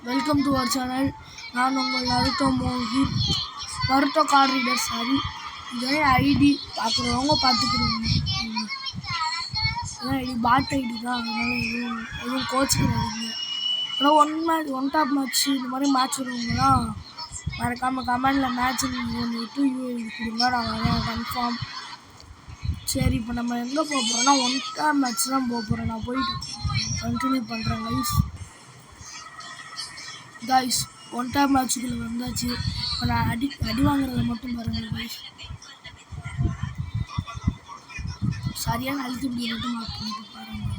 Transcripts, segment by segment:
Welcome to our channel. நான் உங்கள் Naruto card reader. Sorry, இதே ஐடி பார்க்குறவங்க பார்த்துக்கிறீங்க. ஐடி பாட் ஐடி தான், அதனால எதுவும் கோச்சிக்கிறாங்க. ஆனால் ஒன் டாப் மேட்ச் இந்த மாதிரி மேட்ச் வருவங்கலாம் மறக்காமல் கமெண்டில் மேட்ச் பண்ணிவிட்டு யூஏ கொடுங்க, நான் வரேன் கன்ஃபார்ம். சரி, இப்போ நம்ம எங்கே போக போகிறோம்னா ஒன் டாப் மேட்ச் தான் போக போகிறோம். நான் போயிட்டு கண்டினியூ பண்ணுறேன் கைஸ். ஒன் டாப் மேட்சுக்குள்ளே வந்தாச்சு. இப்போ நான் அடி வாங்குறத மட்டும் பாருங்கள் கைஸ். சரியான அழுத்தி முடிய மட்டும் மார்க் பண்ணிட்டு பாருங்கள்.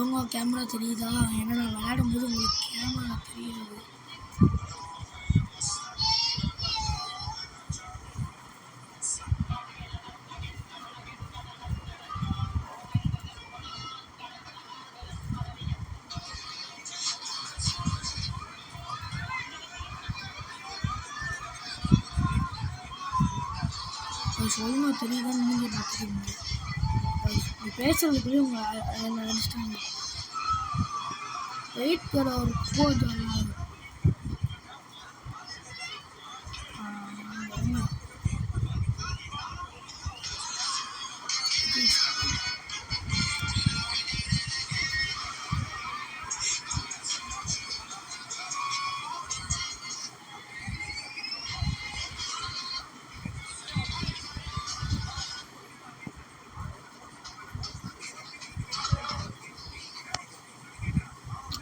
உங்க கேமரா தெரியுதா? ஏன்னா நான் விளையாடும்போது உங்களுக்கு கேமரா தெரியாது. ஒழுங்காக தெரியுதான்னு நீங்கள் பார்த்துக்கிறீங்க. பேசுறதுக்குள்ளே உங்கள் என்ன அடிச்சிட்டாங்க. வெயிட் கர ஒரு போதும்.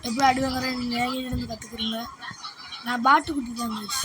எப்படி அடி வாங்குறேன் நீங்கள் இருந்து கற்றுக்குறீங்க. நான் பாட்டு குட்டி தான் கைஸ்.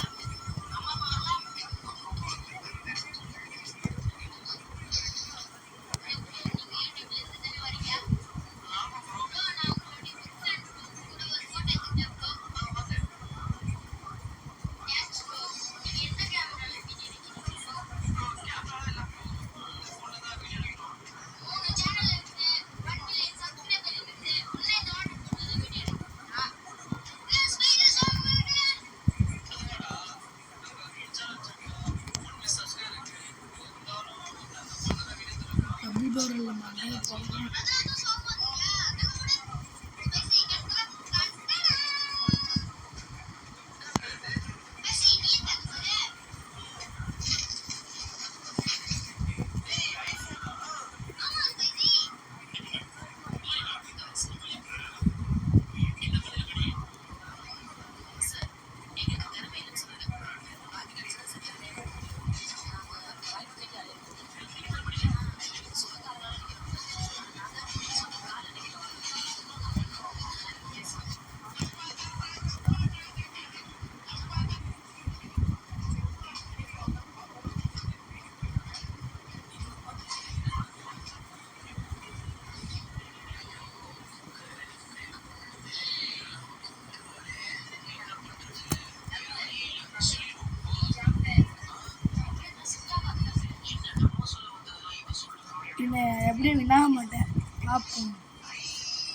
எப்படி வினாக மாட்டேன் பார்ப்போம்.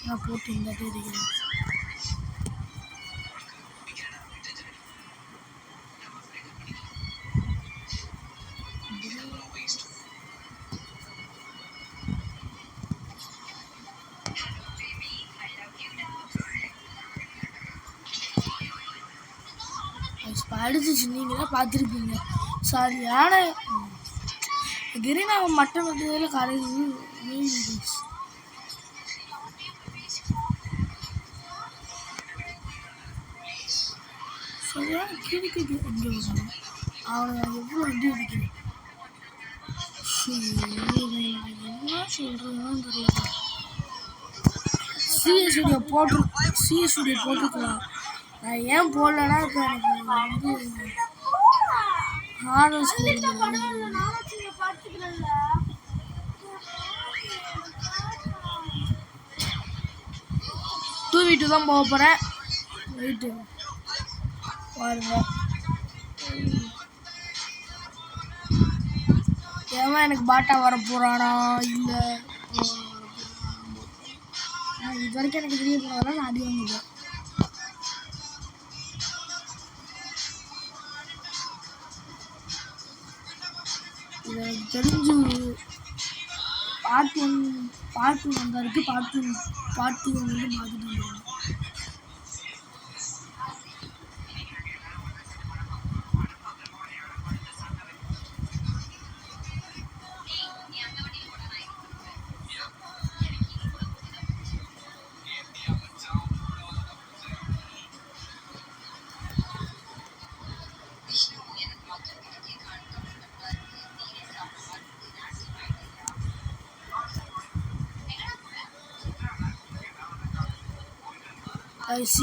நான் போட்டு இந்த தெரிகிறேன். அடிச்சிச்சு, நீங்களாம் பார்த்துருப்பீங்க. சாரி, ஆனால் கிரீனாவை மட்டன் வந்ததில் கரையுது. சரியான கிழக்கு இங்கே வரும். அவனை எவ்வளோ வண்டி அடிக்கிறேன். என்ன சொல்கிறதுன்னு தெரியல. சிஎஸ்டியை போட்டுக்கலாம். நான் ஏன் போடலன்னா இப்போ எனக்கு வந்து ஹானஸ் தூவிட்டு தான் போக போகிறேன். வெயிட்டு பாருங்க. ஏன் எனக்கு பாட்டா வர போகிறானா இல்லை இது வரைக்கும் எனக்கு தெரிய போனாதான் நான் அடி வாங்குவேன். எனக்கு தெரிஞ்சு பார்ட் 1 வந்தாருக்கு. பார்ட் 2 வந்து மாற்றிட்டு வந்துடுவாங்க.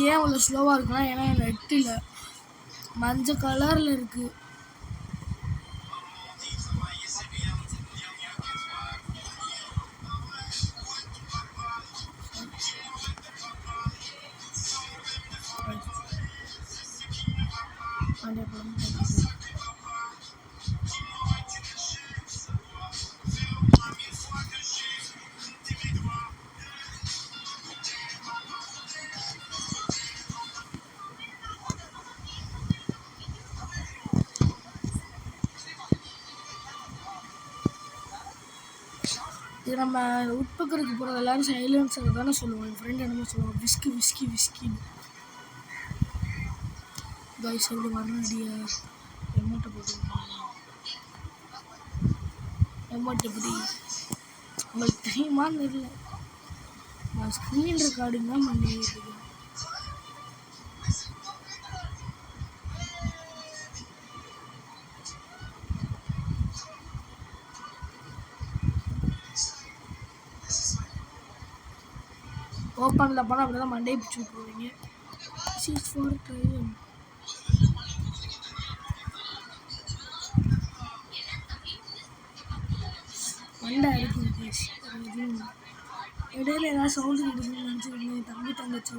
ஏன் அவ்வளோ ஸ்லோவாக இருக்குன்னா, ஏன்னா என் நெட்டில் மஞ்சள் கலரில் இருக்குது. இது நம்ம உட்பக்கருக்கு போகிறது எல்லோரும் சைலன்ஸர் தானே சொல்லுவோம். என் ஃப்ரெண்ட் என்னமோ சொல்லுவான், விஸ்கி விஸ்கி விஸ்கின்னு. பாய் சொல்லி வரணுடியா எமௌண்ட்டை போட்டு எமௌண்ட் எப்படி உங்களுக்கு தெரியுமான்னு தெரியல. நான் ஸ்க்ரீன் ரெக்கார்டிங் தான் பண்ணிட்டு இருக்கேன். ஓப்பனில் போனால் அப்படி தான் மண்டே பிடிச்சி விட்ருவீங்க. மண்டை அடிக்குது. இடையில ஏதாவது சவுண்டு கிடைக்குதுன்னு நினச்சிருக்கேன். தம்பி தங்கச்சி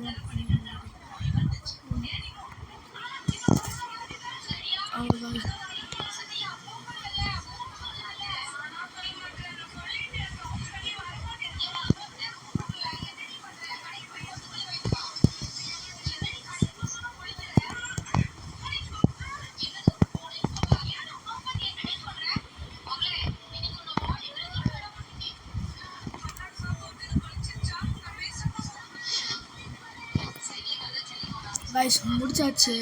அவங்க கைஸ் முடிச்சாச்சு.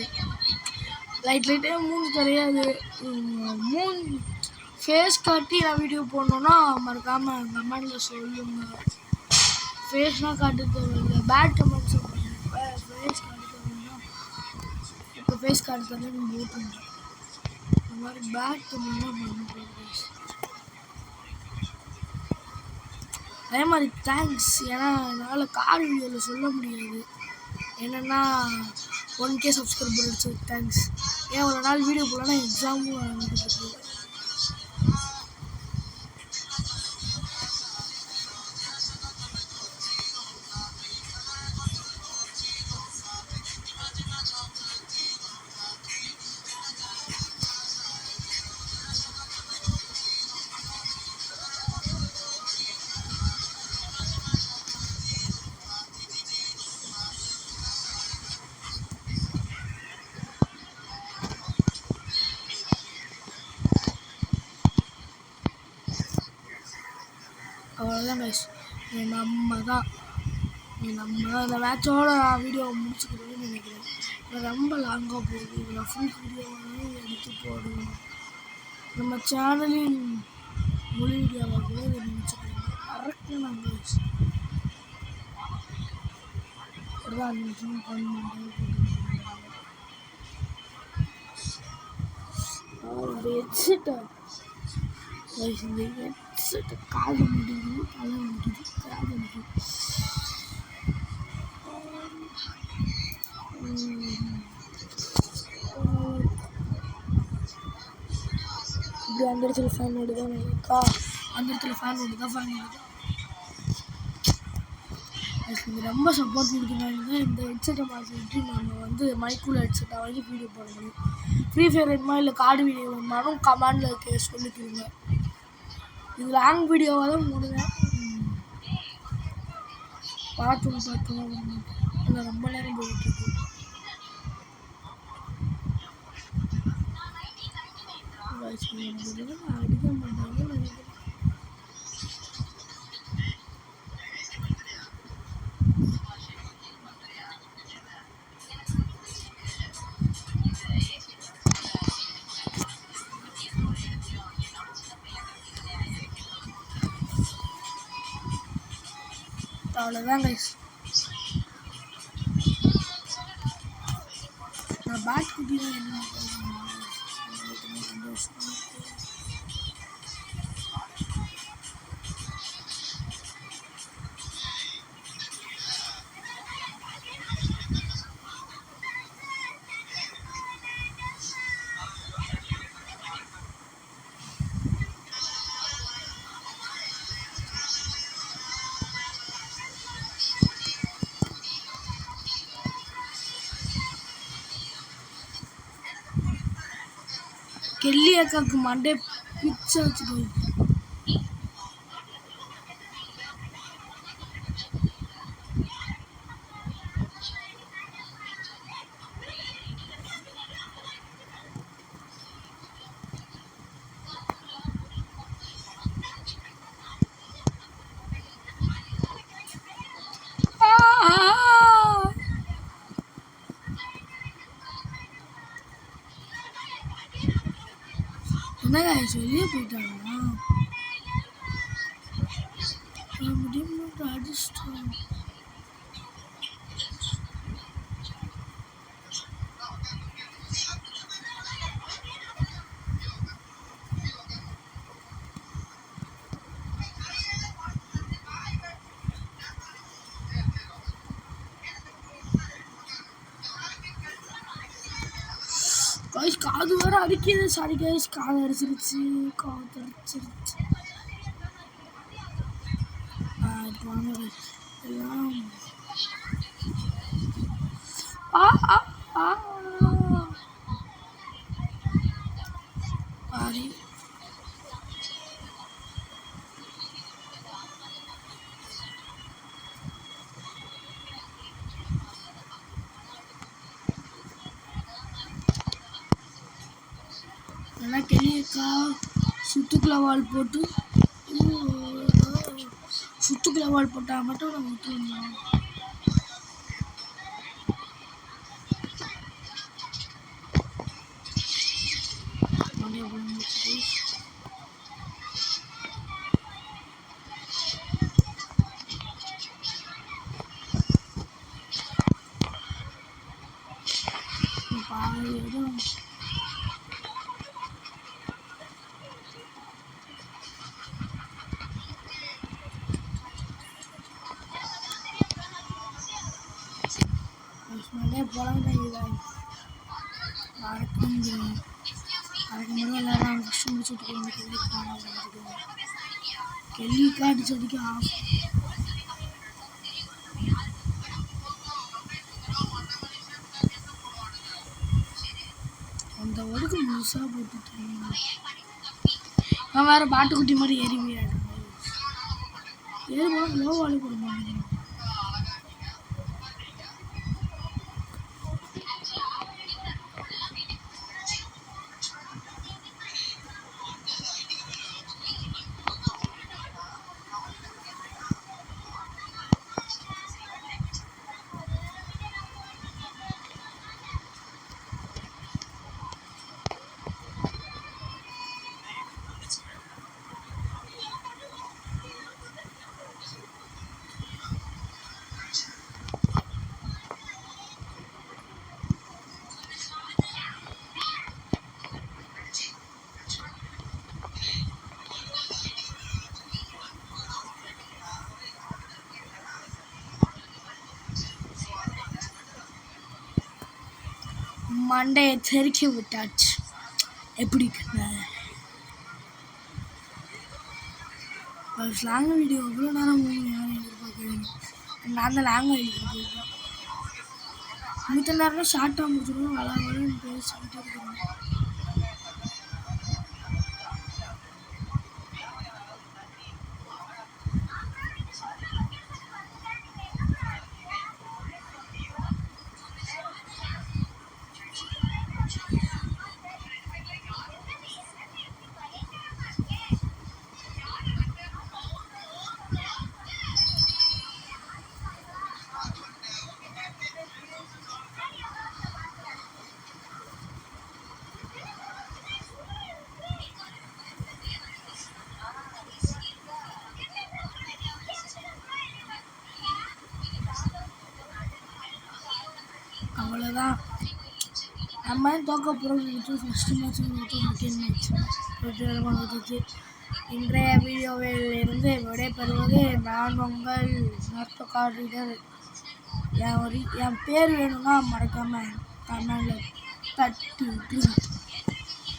லைட்டாக மூஞ்சி தெரியாது. ஃபேஸ் காட்டி நான் வீடியோ போடணுன்னா மறக்காமல் கமெண்டில் சொல்லுங்க. ஃபேஸ்லாம் காட்டு தேவையில்லை, பேட் கமெண்ட்ஸ் ஃபேஸ் காட்டு தேவைன்னா இப்போ ஃபேஸ் காட்டு தரல நீங்கள் போட்டுருங்க. இந்த மாதிரி பேட் கமெண்ட்லாம் பண்ணுங்க. அதே மாதிரி தேங்க்ஸ். ஏன்னா என்னால் கார் வீடியோவில் சொல்ல முடியாது. என்னென்னா 1K சப்ஸ்கிரைபர் அடிச்சு தேங்க்ஸ். ஏன் ஒரு நாள் வீடியோ போடலன்னா எக்ஸாமும் நடந்துகிட்டு. அவ்வளோதான் கைஸ். நம்ம தான் இந்த மேட்சோட வீடியோ முடிச்சுக்கிறேன்னு நினைக்கிறேன். இது ரொம்ப லாங்காக போகுது. இதில் ஃபுல் வீடியோவாக எடுத்து போடுவோம். நம்ம சேனலின் மொழி வீடியோவாக கூட இதை நினச்சிக்கிறேன். கரெக்டாக கைஸ் ஒரு 5 நிமிஷம் ஹெட்செட்டை கைஸ், இந்த ஹெட்செட்டை காது முடியுது, தலை முடியுது, காது முடியுது. இப்படி அந்த இடத்துல ஃபேன் ஓடுதான் இருக்கா, அந்த இடத்துல ஃபேன் ஓடுதான். இது ரொம்ப சப்போர்ட் கொடுக்குறாங்க. இந்த ஹெட்செட்டை மாற்றிட்டு நம்ம வந்து மைக்குள்ள ஹெட்செட்டை வாங்கி வீடியோ போட முடியும். ஃப்ரீ ஃபயர் வேணுமா இல்லை கார்டு வீடியோ வேணுமாலும் கமெண்டில் சொல்லிக்கிறீங்க. இது லாங் வீடியோவாக தான் போடுவேன். பார்த்தோம் ஆனால் ரொம்ப நேரம் போயிட்டுருக்கு. அடிக்க மாட்டேன். அவ்வளோதான் கைஸ். நான் பேட் குட்டி தான் என்ன சந்தோஷம். கெல்லி அக்காவுக்கு மண்டே பிச்சை வச்சு போயிட்டு என்னங்க சொல்லியே போயிட்டாங்களா? முடியும் அடிச்சிட்டோம். கைஸ் காது வேற அடிக்குது. சாரி கைஸ், காது அடிச்சிருச்சு. எல்லாம் சாரி. ஏன்னா கெல்லியக்கா சுத்துக்குள்ள வால் போட்டு சுத்துக்குள்ள வால் போட்டால் மட்டும் நம்ம விட்டுருந்தோம். கெல்லி காட்டு செடிக்கு ஆஃப் அந்த ஒடுக்கு முழுசாக போட்டுட்டு நான் வேற பாட்டுக்குட்டி மாதிரி ஏறி போட லோவாலே போட மாட்டேங்க. மண்டையை தெறிக்க விட்டாச்சு. எப்படி லாங் வீடியோ எவ்வளோ நேரம் யாரும் எதிர்பார்க்குறீங்க? நான் தான் லாங்குவேஜ் போயிருக்கேன். மித்த நேரம் ஷார்ட்டாக முடிச்சிடுவோம். வளன்னு பேசிக்கிட்டே இருக்கிறோம். அவ்வளோதான். நம்ம தோக்க போகிறோம் ஃபஸ்ட்டு மேட்ச் செகண்ட் மேட்ச் வந்துச்சு. இன்றைய வீடியோவில் இருந்து விடைபெறுவது நான் உங்கள் நார்த்தோகார்டர். என் பேர் வேணும்னா மறக்காமல் கமெண்டில் தட்டி விட்டுருங்க.